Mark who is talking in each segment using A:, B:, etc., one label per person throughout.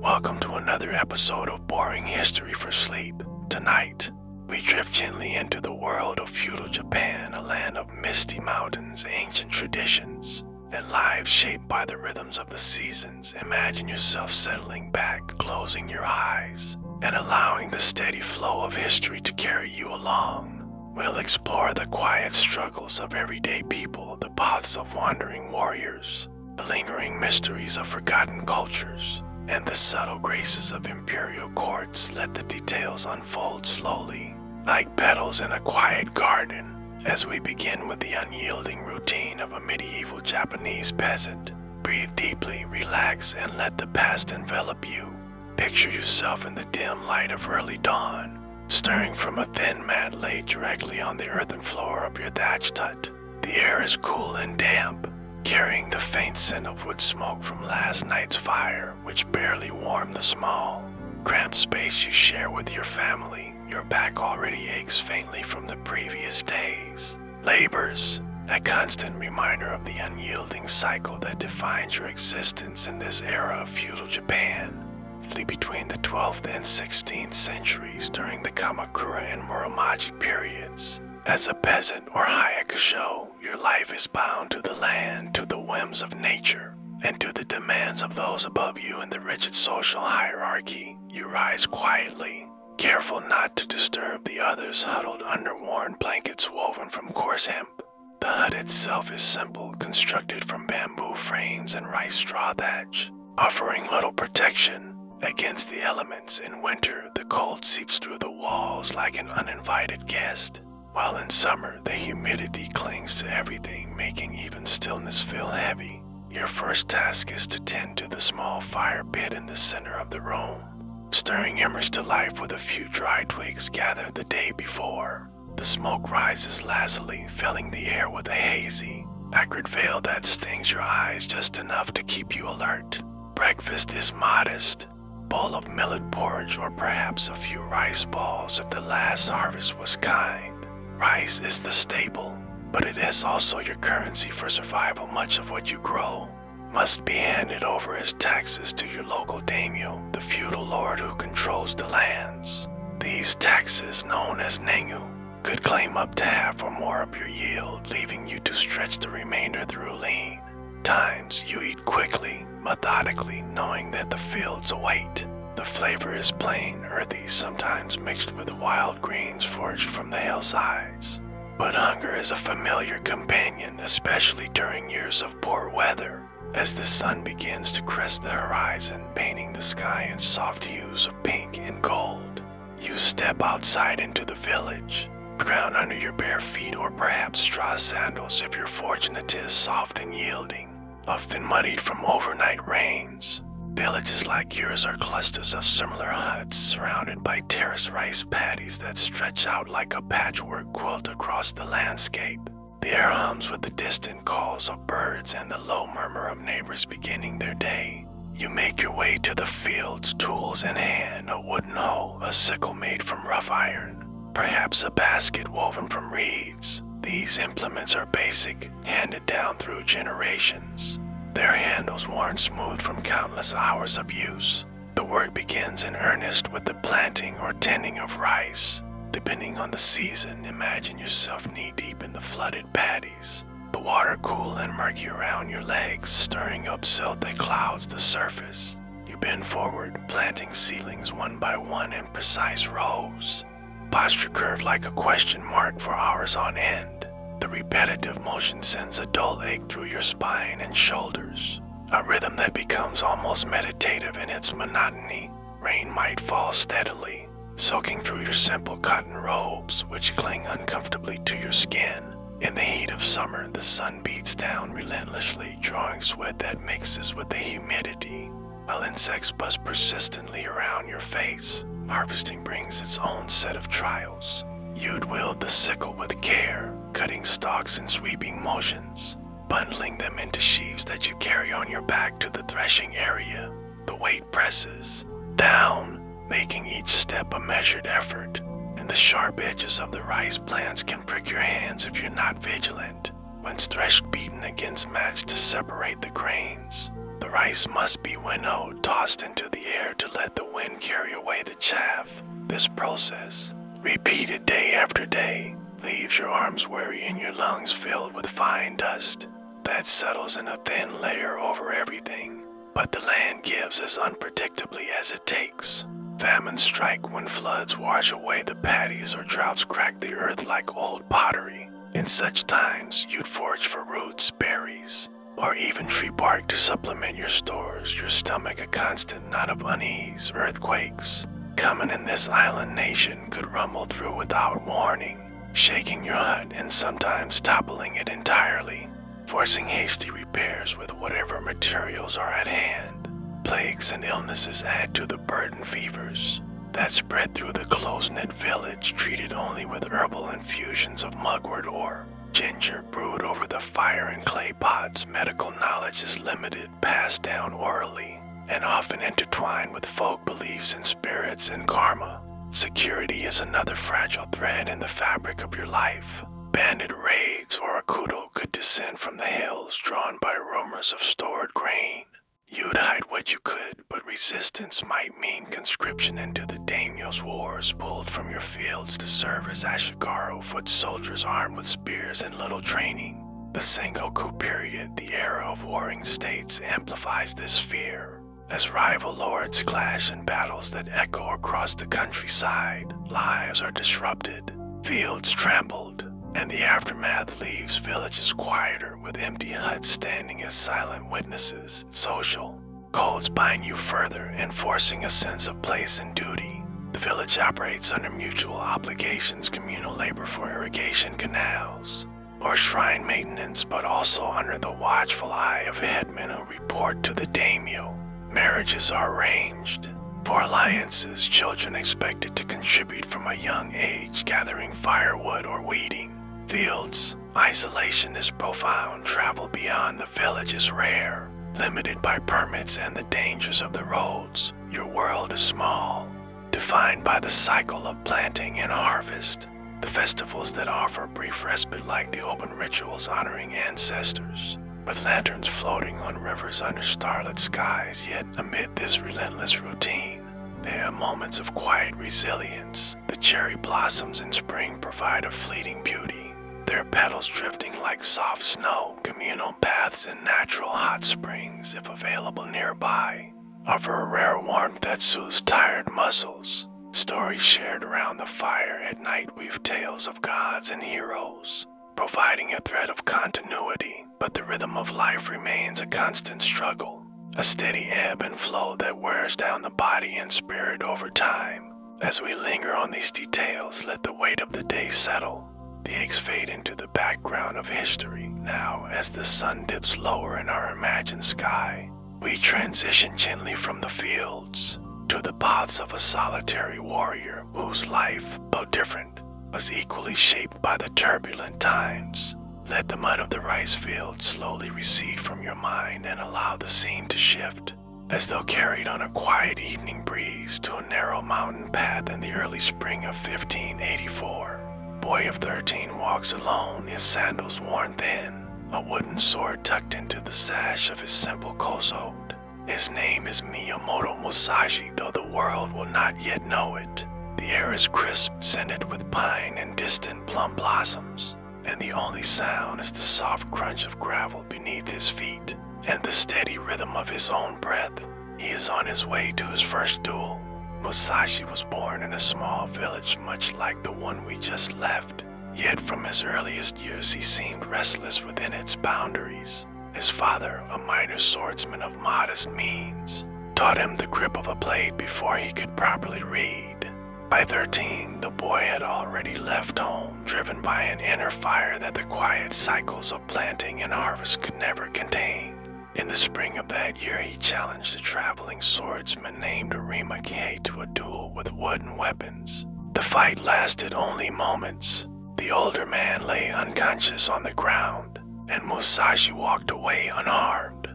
A: Welcome to another episode of Boring History for Sleep. Tonight, we drift gently into the world of feudal Japan, a land of misty mountains, ancient traditions, and lives shaped by the rhythms of the seasons. Imagine yourself settling back, closing your eyes, and allowing the steady flow of history to carry you along. We'll explore the quiet struggles of everyday people, the paths of wandering warriors, the lingering mysteries of forgotten cultures, and the subtle graces of imperial courts. Let the details unfold slowly, like petals in a quiet garden, as we begin with the unyielding routine of a medieval Japanese peasant. Breathe deeply, relax, and let the past envelop you. Picture yourself in the dim light of early dawn, stirring from a thin mat laid directly on the earthen floor of your thatched hut. The air is cool and damp, carrying the faint scent of wood smoke from last night's fire, which barely warmed the small, cramped space you share with your family. Your back already aches faintly from the previous days. Labors, a constant reminder of the unyielding cycle that defines your existence in this era of feudal Japan. Flee between the 12th and 16th centuries during the Kamakura and Muromaji periods. As a peasant or Hayakusho, your life is bound to the land, to the whims of nature, and to the demands of those above you in the rigid social hierarchy. You rise quietly, careful not to disturb the others huddled under worn blankets woven from coarse hemp. The hut itself is simple, constructed from bamboo frames and rice straw thatch, offering little protection against the elements. In winter, the cold seeps through the walls like an uninvited guest, while in summer, the humidity clings to everything, making even stillness feel heavy. Your first task is to tend to the small fire pit in the center of the room, stirring embers to life with a few dry twigs gathered the day before. The smoke rises lazily, filling the air with a hazy, acrid veil that stings your eyes just enough to keep you alert. Breakfast is modest. Bowl of millet porridge, or perhaps a few rice balls if the last harvest was kind. Rice is the staple, but it is also your currency for survival. Much of what you grow must be handed over as taxes to your local daimyo, the feudal lord who controls the lands. These taxes, known as nengu, could claim up to half or more of your yield, leaving you to stretch the remainder through lean times. You eat quickly, methodically, knowing that the fields await. The flavor is plain, earthy, sometimes mixed with wild greens foraged from the hillsides. But hunger is a familiar companion, especially during years of poor weather, as the sun begins to crest the horizon, painting the sky in soft hues of pink and gold. You step outside into the village, ground under your bare feet, or perhaps straw sandals if you're fortunate, is soft and yielding, often muddied from overnight rains. Villages like yours are clusters of similar huts surrounded by terraced rice paddies that stretch out like a patchwork quilt across the landscape. The air hums with the distant calls of birds and the low murmur of neighbors beginning their day. You make your way to the fields, tools in hand, a wooden hoe, a sickle made from rough iron, perhaps a basket woven from reeds. These implements are basic, handed down through generations, their handles worn smooth from countless hours of use. The work begins in earnest with the planting or tending of rice. Depending on the season, imagine yourself knee-deep in the flooded paddies, the water cool and murky around your legs, stirring up silt that clouds the surface. You bend forward, planting seedlings one by one in precise rows, posture curved like a question mark for hours on end. The repetitive motion sends a dull ache through your spine and shoulders, a rhythm that becomes almost meditative in its monotony. Rain might fall steadily, soaking through your simple cotton robes, which cling uncomfortably to your skin. In the heat of summer, the sun beats down relentlessly, drawing sweat that mixes with the humidity, while insects buzz persistently around your face. Harvesting brings its own set of trials. You'd wield the sickle with care, cutting stalks in sweeping motions, bundling them into sheaves that you carry on your back to the threshing area. The weight presses down, making each step a measured effort, and the sharp edges of the rice plants can prick your hands if you're not vigilant. When threshed, beaten against mats to separate the grains, The rice must be winnowed, tossed into the air to let the wind carry away the chaff. This process, repeated day after day, leaves your arms weary and your lungs filled with fine dust that settles in a thin layer over everything. But the land gives as unpredictably as it takes. Famines strike when floods wash away the paddies or droughts crack the earth like old pottery. In such times, you'd forage for roots, berries, or even tree bark to supplement your stores, your stomach a constant knot of unease. Earthquakes, coming in this island nation, could rumble through without warning, shaking your hut and sometimes toppling it entirely, forcing hasty repairs with whatever materials are at hand. Plagues and illnesses add to the burden fevers that spread through the close-knit village, treated only with herbal infusions of mugwort or ginger brewed over the fire in clay pots. Medical knowledge is limited, passed down orally, and often intertwined with folk beliefs in spirits and karma. Security is another fragile thread in the fabric of your life. Bandit raids or akudo could descend from the hills, drawn by rumors of stored grain. You'd hide what you could, but resistance might mean conscription into the daimyo's wars, pulled from your fields to serve as Ashigaru, foot soldiers armed with spears and little training. The Sengoku-period, the era of warring states, amplifies this fear. As rival lords clash in battles that echo across the countryside, lives are disrupted, fields trampled, and the aftermath leaves villages quieter, with empty huts standing as silent witnesses. Social codes bind you further, enforcing a sense of place and duty. The village operates under mutual obligations, communal labor for irrigation canals, or shrine maintenance, but also under the watchful eye of headmen who report to the daimyo. Marriages are arranged. For alliances, children expected to contribute from a young age, gathering firewood or weeding. Fields, isolation is profound. Travel beyond the village is rare, limited by permits and the dangers of the roads. Your world is small, defined by the cycle of planting and harvest. The festivals that offer brief respite, like the open rituals honoring ancestors, with lanterns floating on rivers under starlit skies. Yet amid this relentless routine, there are moments of quiet resilience. The cherry blossoms in spring provide a fleeting beauty, their petals drifting like soft snow. Communal baths and natural hot springs, if available nearby, offer a rare warmth that soothes tired muscles. Stories shared around the fire at night weave tales of gods and heroes, providing a thread of continuity. But the rhythm of life remains a constant struggle, a steady ebb and flow that wears down the body and spirit over time. As we linger on these details, let the weight of the day settle. The aches fade into the background of history. Now, as the sun dips lower in our imagined sky, we transition gently from the fields to the paths of a solitary warrior whose life, though different, was equally shaped by the turbulent times. Let the mud of the rice field slowly recede from your mind and allow the scene to shift, as though carried on a quiet evening breeze to a narrow mountain path in the early spring of 1584. Boy of 13 walks alone, his sandals worn thin, a wooden sword tucked into the sash of his simple kosode. His name is Miyamoto Musashi, though the world will not yet know it. The air is crisp, scented with pine and distant plum blossoms, and the only sound is the soft crunch of gravel beneath his feet and the steady rhythm of his own breath. He is on his way to his first duel. Musashi was born in a small village much like the one we just left, yet from his earliest years he seemed restless within its boundaries. His father, a minor swordsman of modest means, taught him the grip of a blade before he could properly read. By 13, the boy had already left home, driven by an inner fire that the quiet cycles of planting and harvest could never contain. In the spring of that year, he challenged a traveling swordsman named Arimake to a duel with wooden weapons. The fight lasted only moments. The older man lay unconscious on the ground, and Musashi walked away unharmed.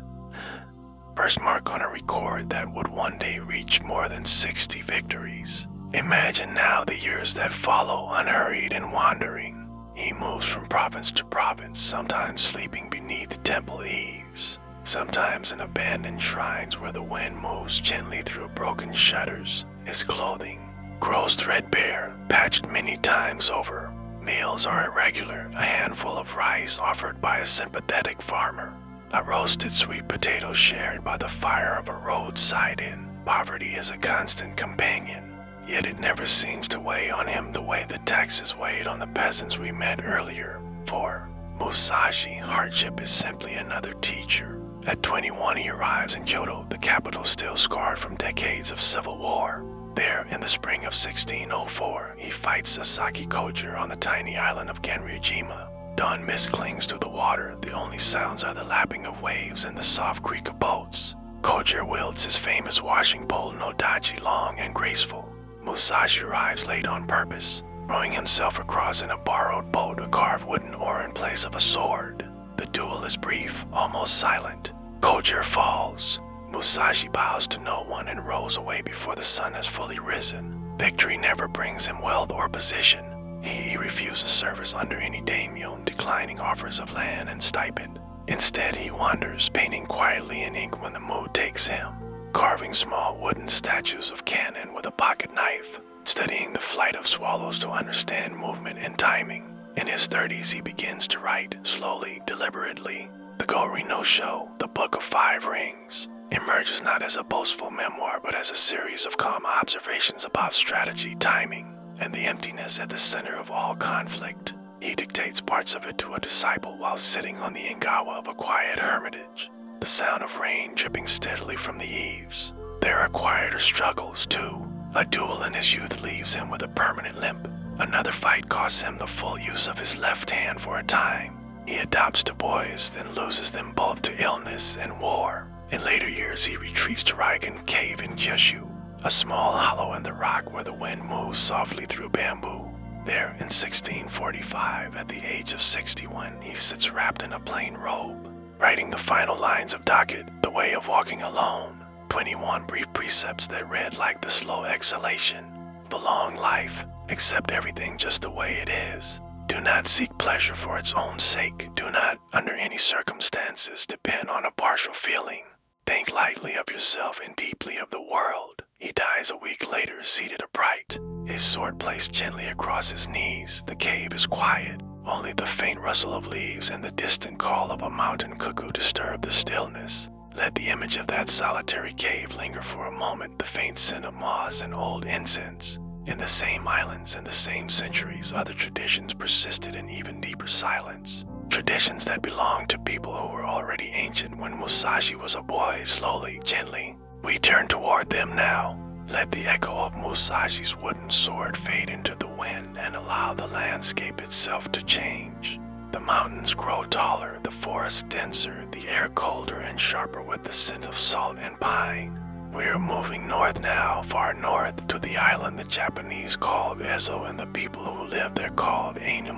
A: First mark on a record that would one day reach more than 60 victories. Imagine now the years that follow, unhurried and wandering. He moves from province to province, sometimes sleeping beneath temple eaves, sometimes in abandoned shrines where the wind moves gently through broken shutters. His clothing grows threadbare, patched many times over. Meals are irregular, a handful of rice offered by a sympathetic farmer, a roasted sweet potato shared by the fire of a roadside inn. Poverty is a constant companion, yet it never seems to weigh on him the way the taxes weighed on the peasants we met earlier. For Musashi, hardship is simply another teacher. At 21, he arrives in Kyoto, the capital still scarred from decades of civil war. There, in the spring of 1604, he fights Sasaki Koger on the tiny island of Genryujima. Dawn mist clings to the water. The only sounds are the lapping of waves and the soft creak of boats. Koger wields his famous washing pole Nodachi, long and graceful. Musashi arrives late on purpose, rowing himself across in a borrowed boat, a carved wooden oar in place of a sword. The duel is brief, almost silent. Koger falls. Musashi bows to no one and rows away before the sun has fully risen. Victory never brings him wealth or position. He refuses service under any daimyo, declining offers of land and stipend. Instead, he wanders, painting quietly in ink when the mood takes him, carving small wooden statues of cannon with a pocket knife, studying the flight of swallows to understand movement and timing. In his 30s, he begins to write, slowly, deliberately. The Gori no Sho, the Book of Five Rings, emerges not as a boastful memoir but as a series of calm observations about strategy, timing, and the emptiness at the center of all conflict. He dictates parts of it to a disciple while sitting on the ingawa of a quiet hermitage, the sound of rain dripping steadily from the eaves. There are quieter struggles, too. A duel in his youth leaves him with a permanent limp. Another fight costs him the full use of his left hand for a time. He adopts two boys, then loses them both to illness and war. In later years, he retreats to Raigan Cave in Kyushu, a small hollow in the rock where the wind moves softly through bamboo. There, in 1645, at the age of 61, he sits wrapped in a plain robe, writing the final lines of Docket, The Way of Walking Alone, 21 brief precepts that read like the slow exhalation of a long life. Accept everything just the way it is. Do not seek pleasure for its own sake. Do not, under any circumstances, depend on a partial feeling. Think lightly of yourself and deeply of the world. He dies a week later, seated upright, his sword placed gently across his knees. The cave is quiet. Only the faint rustle of leaves and the distant call of a mountain cuckoo disturb the stillness. Let the image of that solitary cave linger for a moment, the faint scent of moss and old incense. In the same islands, in the same centuries, other traditions persisted in even deeper silence. Traditions that belonged to people who were already ancient when Musashi was a boy. Slowly, gently, we turn toward them now. Let the echo of Musashi's wooden sword fade into the wind and allow the landscape itself to change. The mountains grow taller, the forest denser, the air colder and sharper with the scent of salt and pine. We are moving north now, far north, to the island the Japanese called Ezo and the people who live there called Ainu,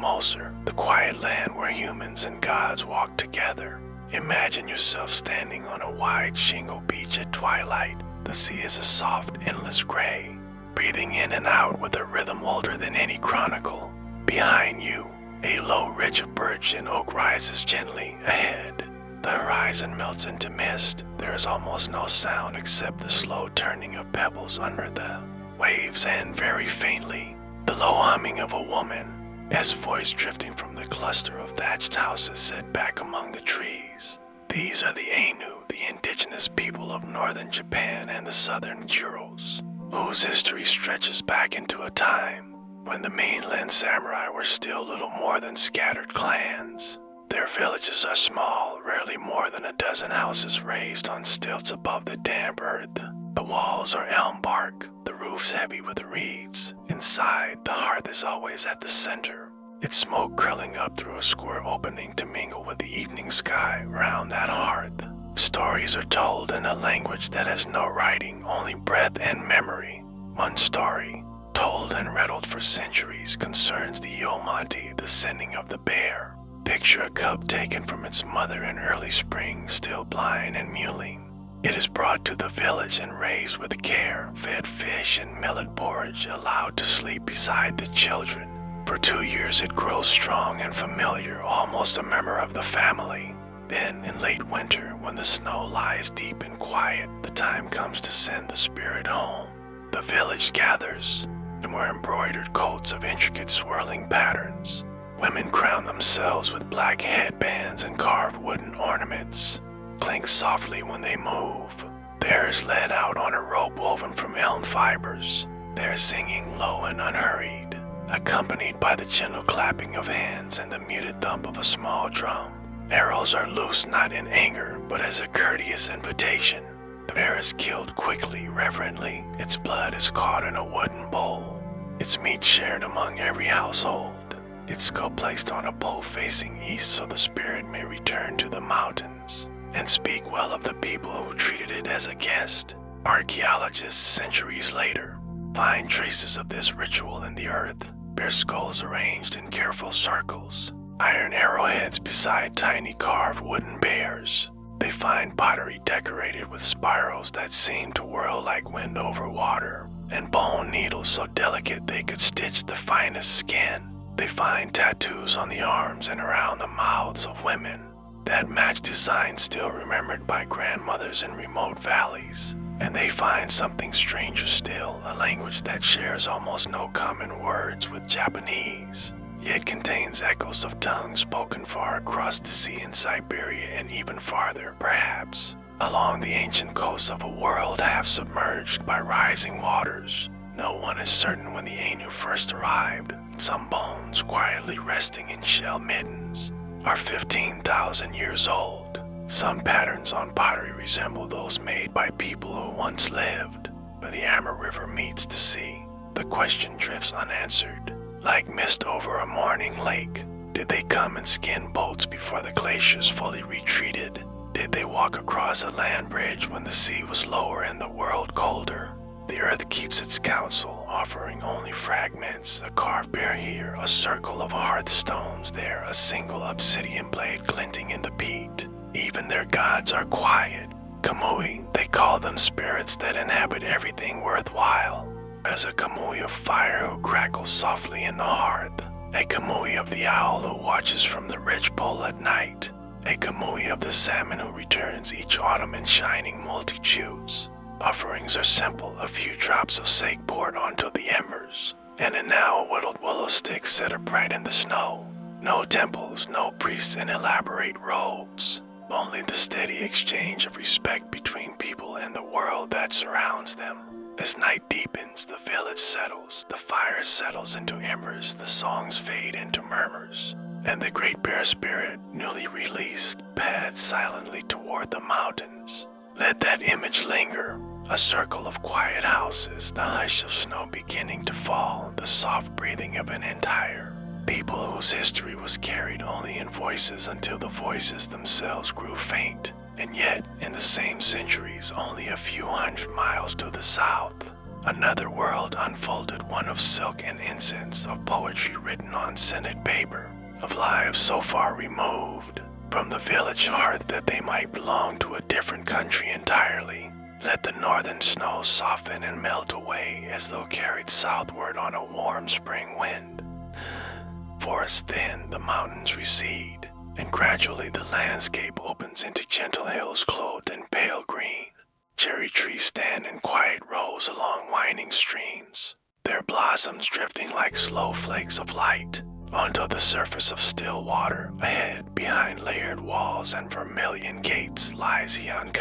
A: the quiet land where humans and gods walk together. Imagine yourself standing on a wide shingle beach at twilight. The sea is a soft, endless gray, breathing in and out with a rhythm older than any chronicle. Behind you, a low ridge of birch and oak rises gently ahead. The horizon melts into mist. There is almost no sound except the slow turning of pebbles under the waves and, very faintly, the low humming of a woman, as voice drifting from the cluster of thatched houses set back among the trees. These are the Ainu, the indigenous people of northern Japan and the southern Urals, whose history stretches back into a time when the mainland samurai were still little more than scattered clans. Their villages are small, rarely more than a dozen houses raised on stilts above the damp earth. The walls are elm bark, the roofs heavy with reeds. Inside, the hearth is always at the center, its smoke curling up through a square opening to mingle with the evening sky round that hearth. Stories are told in a language that has no writing, only breath and memory. One story, told and riddled for centuries, concerns the Yomanti, the sending of the bear. Picture a cub taken from its mother in early spring, still blind and mewling. It is brought to the village and raised with care, fed fish and millet porridge, allowed to sleep beside the children. For 2 years it grows strong and familiar, almost a member of the family. Then, in late winter, when the snow lies deep and quiet, the time comes to send the spirit home. The village gathers and wear embroidered coats of intricate swirling patterns. Women crown themselves with black headbands and carved wooden ornaments, clink softly when they move. The air is led out on a rope woven from elm fibers. They are singing low and unhurried, accompanied by the gentle clapping of hands and the muted thump of a small drum. Arrows are loosed not in anger, but as a courteous invitation. The bear is killed quickly, reverently. Its blood is caught in a wooden bowl. Its meat shared among every household. Its skull placed on a pole facing east so the spirit may return to the mountains and speak well of the people who treated it as a guest. Archaeologists, centuries later, find traces of this ritual in the earth. Bear skulls arranged in careful circles, iron arrowheads beside tiny carved wooden bears. They find pottery decorated with spirals that seem to whirl like wind over water, and bone needles so delicate they could stitch the finest skin. They find tattoos on the arms and around the mouths of women that match designs still remembered by grandmothers in remote valleys. And they find something stranger still, a language that shares almost no common words with Japanese, yet contains echoes of tongues spoken far across the sea in Siberia and even farther, perhaps, along the ancient coast of a world half submerged by rising waters. No one is certain when the Ainu first arrived. Some bones, quietly resting in shell middens, are 15,000 years old. Some patterns on pottery resemble those made by people who once lived. Where the Amur River meets the sea, the question drifts unanswered, like mist over a morning lake. Did they come in skin boats before the glaciers fully retreated? Did they walk across a land bridge when the sea was lower and the world colder? The earth keeps its counsel, offering only fragments, a carved bear here, a circle of hearthstones there, a single obsidian blade glinting in the peat. Even their gods are quiet. Kamui, they call them spirits that inhabit everything worthwhile. As a kamui of fire who crackles softly in the hearth, a kamui of the owl who watches from the ridgepole at night, a kamui of the salmon who returns each autumn in shining multitudes. Offerings are simple, a few drops of sake poured onto the embers, and now a whittled willow stick set upright in the snow. No temples, no priests in elaborate robes, only the steady exchange of respect between people and the world that surrounds them. As night deepens, the village settles, the fire settles into embers, the songs fade into murmurs, and the great bear spirit, newly released, pads silently toward the mountains. Let that image linger. A circle of quiet houses, the hush of snow beginning to fall, the soft breathing of an entire people whose history was carried only in voices until the voices themselves grew faint. And yet, in the same centuries, only a few hundred miles to the south, another world unfolded, one of silk and incense, of poetry written on scented paper, of lives so far removed from the village hearth that they might belong to a different country entirely. Let the northern snows soften and melt away as though carried southward on a warm spring wind. Forests thin, the mountains recede, and gradually the landscape opens into gentle hills clothed in pale green. Cherry trees stand in quiet rows along winding streams, their blossoms drifting like slow flakes of light onto the surface of still water. Ahead, behind layered walls and vermilion gates, lies Heian,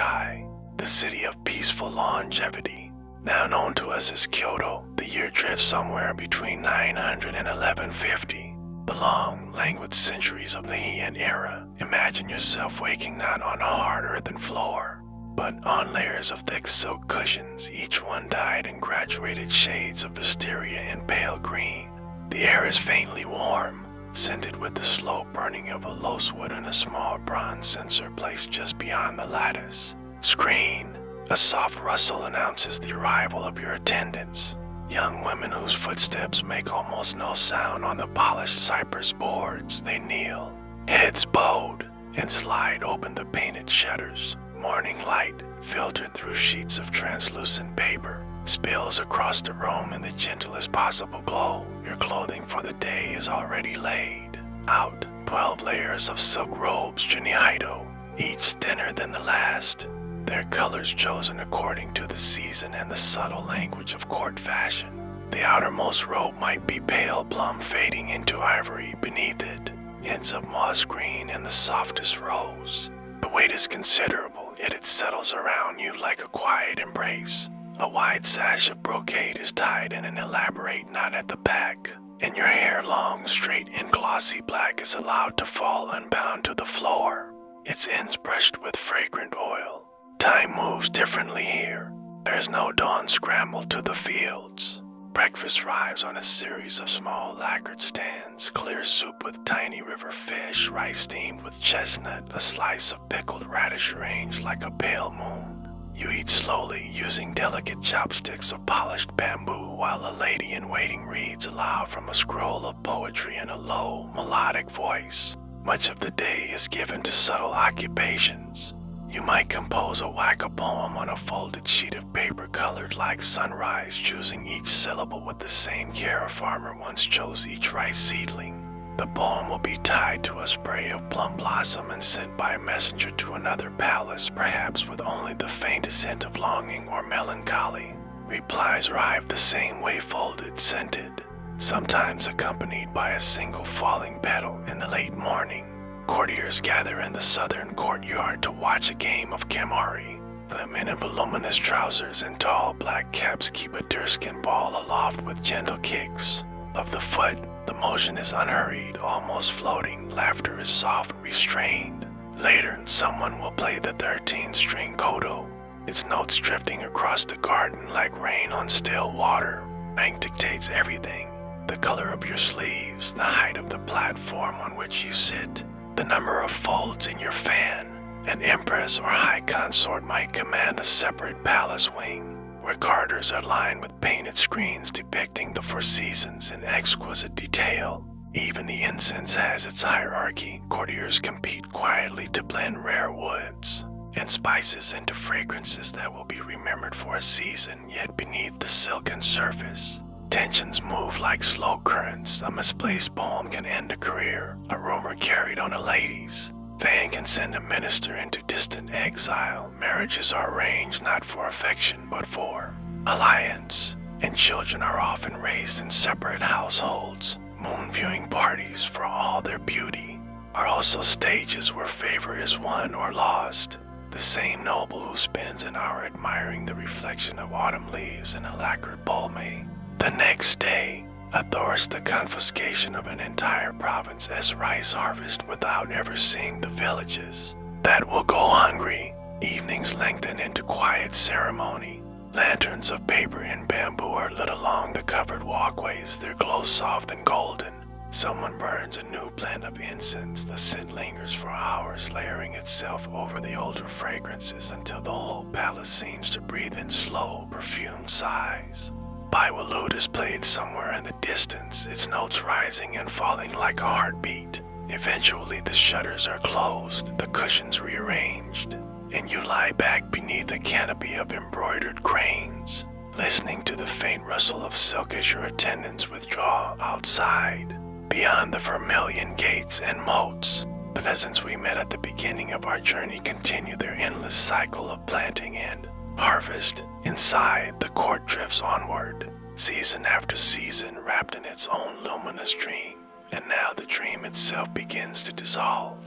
A: the city of peaceful longevity. Now known to us as Kyoto, the year drifts somewhere between 900 and 1150. The long, languid centuries of the Heian era. Imagine yourself waking not on a hard earthen floor, but on layers of thick silk cushions, each one dyed in graduated shades of wisteria and pale green. The air is faintly warm, scented with the slow burning of a loose wood in a small bronze censer placed just beyond the lattice. Screen. A soft rustle announces the arrival of your attendants. Young women whose footsteps make almost no sound on the polished cypress boards. They kneel, heads bowed, and slide open the painted shutters. Morning light, filtered through sheets of translucent paper, spills across the room in the gentlest possible glow. Your clothing for the day is already laid out. 12 layers of silk robes, Junihaido, each thinner than the last, their colors chosen according to the season and the subtle language of court fashion. The outermost robe might be pale plum fading into ivory beneath it, hints of moss green and the softest rose. The weight is considerable, yet it settles around you like a quiet embrace. A wide sash of brocade is tied in an elaborate knot at the back, and your hair, long, straight, and glossy black, is allowed to fall unbound to the floor, its ends brushed with fragrant oil. Time moves differently here. There's no dawn scramble to the fields. Breakfast arrives on a series of small lacquered stands, clear soup with tiny river fish, rice steamed with chestnut, a slice of pickled radish arranged like a pale moon. You eat slowly, using delicate chopsticks of polished bamboo, while a lady-in-waiting reads aloud from a scroll of poetry in a low, melodic voice. Much of the day is given to subtle occupations. You might compose a whack poem on a folded sheet of paper colored like sunrise, choosing each syllable with the same care a farmer once chose each rice seedling. The poem will be tied to a spray of plum blossom and sent by a messenger to another palace, perhaps with only the faintest hint of longing or melancholy. Replies arrive the same way, folded, scented, sometimes accompanied by a single falling petal in the late morning. Courtiers gather in the southern courtyard to watch a game of Kamari. The men in voluminous trousers and tall black caps keep a deerskin ball aloft with gentle kicks of the foot. The motion is unhurried, almost floating. Laughter is soft, restrained. Later, someone will play the 13-string koto, its notes drifting across the garden like rain on still water. Rank dictates everything: the color of your sleeves, the height of the platform on which you sit, the number of folds in your fan. An empress or high consort might command a separate palace wing, where corridors are lined with painted screens depicting the four seasons in exquisite detail. Even the incense has its hierarchy. Courtiers compete quietly to blend rare woods and spices into fragrances that will be remembered for a season, yet beneath the silken surface, tensions move like slow currents. A misplaced poem can end a career, a rumor carried on a lady's fan can send a minister into distant exile. Marriages are arranged not for affection but for alliance, and children are often raised in separate households. Moon viewing parties, for all their beauty, are also stages where favor is won or lost. The same noble who spends an hour admiring the reflection of autumn leaves in a lacquered palme, the next day authors the confiscation of an entire province as rice harvest without ever seeing the villages that will go hungry. Evenings lengthen into quiet ceremony. Lanterns of paper and bamboo are lit along the covered walkways, their glow soft and golden. Someone burns a new blend of incense. The scent lingers for hours, layering itself over the older fragrances until the whole palace seems to breathe in slow, perfumed sighs. Biwa lute is played somewhere in the distance, its notes rising and falling like a heartbeat. Eventually the shutters are closed, the cushions rearranged, and you lie back beneath a canopy of embroidered cranes, listening to the faint rustle of silk as your attendants withdraw outside. Beyond the vermilion gates and moats, the peasants we met at the beginning of our journey continue their endless cycle of planting and harvest. Inside, the court drifts onward, season after season, wrapped in its own luminous dream. And now the dream itself begins to dissolve.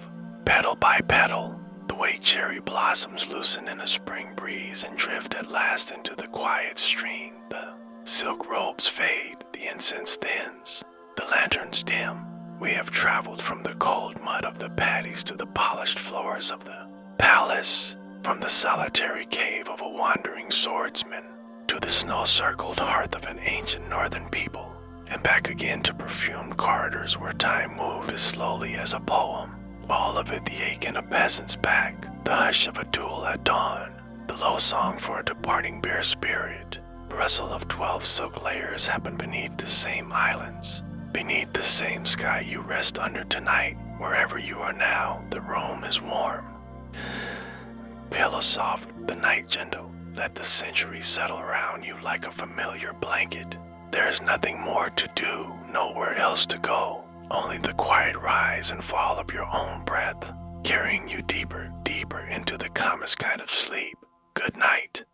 A: Petal by petal, the way cherry blossoms loosen in a spring breeze and drift at last into the quiet stream. The silk robes fade, the incense thins, the lanterns dim. We have traveled from the cold mud of the paddies to the polished floors of the palace, from the solitary cave of a wandering swordsman to the snow-circled hearth of an ancient northern people, and back again to perfumed corridors where time moved as slowly as a poem. All of it the ache in a peasant's back, the hush of a duel at dawn, the low song for a departing bear spirit. The rustle of 12 silk layers happen beneath the same islands. Beneath the same sky you rest under tonight. Wherever you are now, the room is warm. Pillow soft, the night gentle. Let the centuries settle around you like a familiar blanket. There is nothing more to do, nowhere else to go. Only the quiet rise and fall of your own breath. carrying you deeper, deeper into the calmest kind of sleep. Good night.